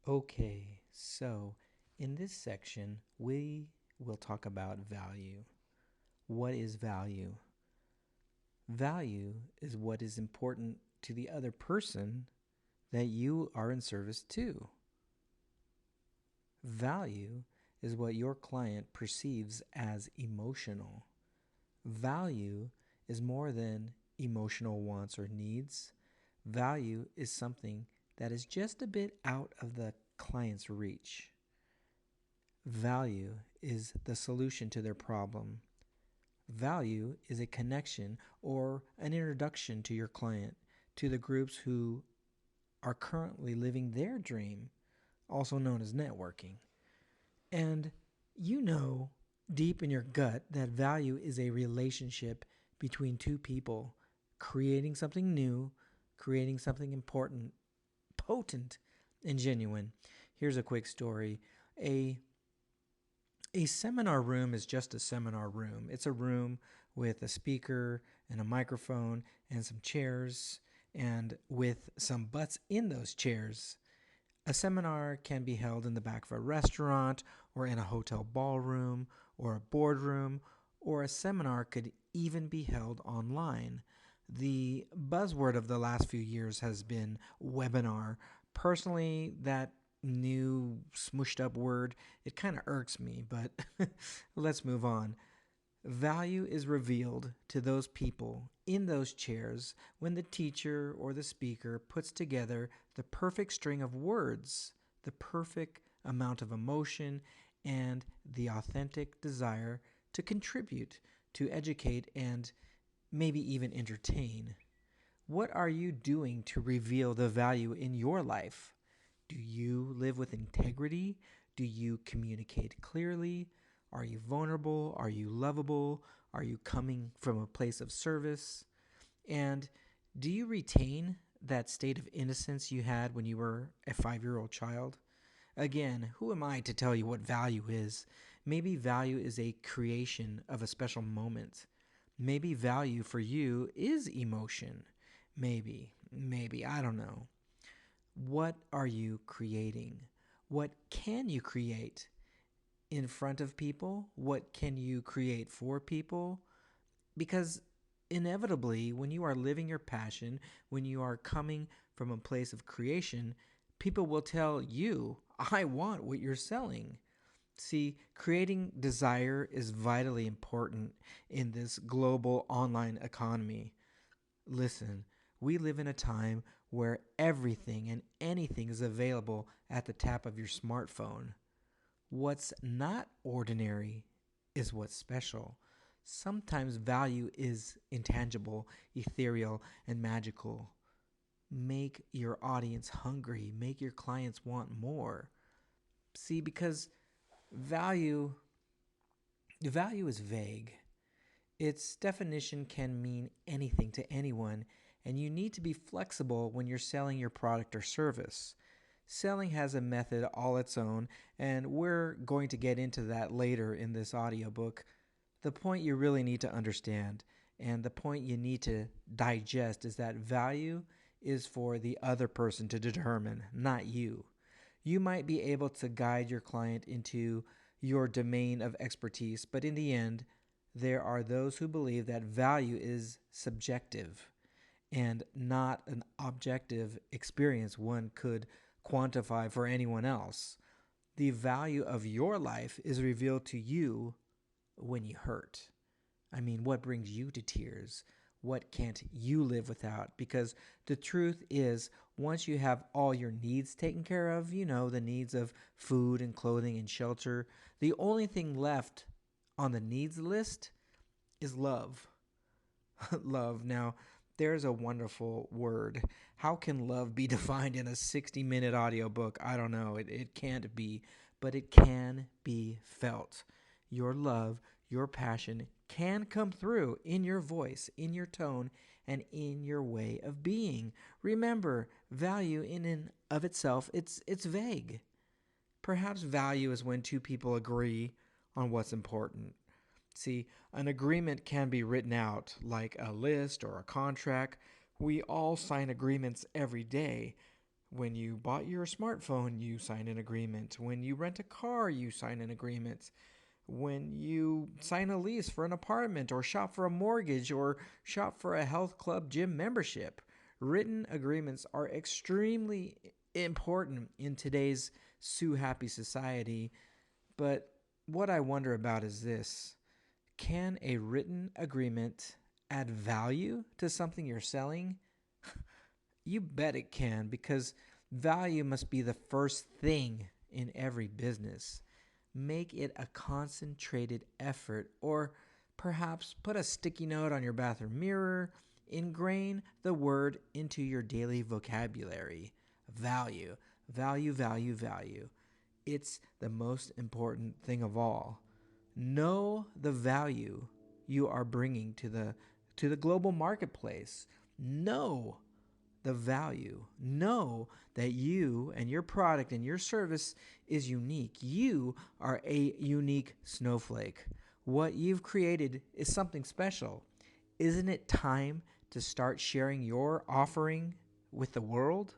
Okay, so in this section, we will talk about value. What is value? Value is what is important to the other person that you are in service to. Value is what your client perceives as emotional. Value is more than emotional wants or needs. Value is something that is just a bit out of the client's reach. Value is the solution to their problem. Value is a connection or an introduction to your client to the groups who are currently living their dream, also known as networking. And you know deep in your gut that value is a relationship between two people creating something new, creating something important, potent, and genuine. Here's a quick story. A A seminar room is just a seminar room. It's a room with a speaker and a microphone and some chairs and with some butts in those chairs. A seminar can be held in the back of a restaurant or in a hotel ballroom or a boardroom, or a seminar could even be held online. The buzzword of the last few years has been webinar. Personally, that new smushed up word, it kind of irks me, but let's move on. Value is revealed to those people in those chairs when the teacher or the speaker puts together the perfect string of words, the perfect amount of emotion, and the authentic desire to contribute, to educate, and maybe even entertain. What are you doing to reveal the value in your life? Do you live with integrity? Do you communicate clearly? Are you vulnerable? Are you lovable? Are you coming from a place of service? And do you retain that state of innocence you had when you were a 5-year-old child? Again, who am I to tell you what value is? Maybe value is a creation of a special moment. Maybe value for you is emotion. Maybe, I don't know. What are you creating? What can you create in front of people? What can you create for people? Because inevitably, when you are living your passion, when you are coming from a place of creation, people will tell you, I want what you're selling. See, creating desire is vitally important in this global online economy. Listen, we live in a time where everything and anything is available at the tap of your smartphone. What's not ordinary is what's special. Sometimes value is intangible, ethereal, and magical. Make your audience hungry, make your clients want more. See, because value value is vague. Its definition can mean anything to anyone, and you need to be flexible when you're selling your product or service. Selling has a method all its own, and we're going to get into that later in this audiobook. The point you really need to understand and the point you need to digest is that value is for the other person to determine, not you. You might be able to guide your client into your domain of expertise, but in the end, there are those who believe that value is subjective and not an objective experience one could quantify for anyone else. The value of your life is revealed to you when you hurt. I mean, what brings you to tears? What can't you live without? Because the truth is, once you have all your needs taken care of, the needs of food and clothing and shelter, the only thing left on the needs list is love. Love. Now, there's a wonderful word. How can love be defined in a 60-minute audiobook? I don't know. It can't be, but it can be felt. Your love, your passion can come through in your voice, in your tone, and in your way of being. Remember, value in and of itself, it's vague. Perhaps value is when two people agree on what's important. See, an agreement can be written out like a list or a contract. We all sign agreements every day. When you bought your smartphone, you sign an agreement. When you rent a car, you sign an agreement. When you sign a lease for an apartment or shop for a mortgage or shop for a health club gym membership, written agreements are extremely important in today's sue happy society. But what I wonder about is this: can a written agreement add value to something you're selling? You bet it can, because value must be the first thing in every business. Make it a concentrated effort, or perhaps put a sticky note on your bathroom mirror. Ingrain the word into your daily vocabulary. Value, value, value, value. It's the most important thing of all. Know the value you are bringing to the global marketplace. Know the value. Know that you and your product and your service is unique. You are a unique snowflake. What you've created is something special. Isn't it time to start sharing your offering with the world?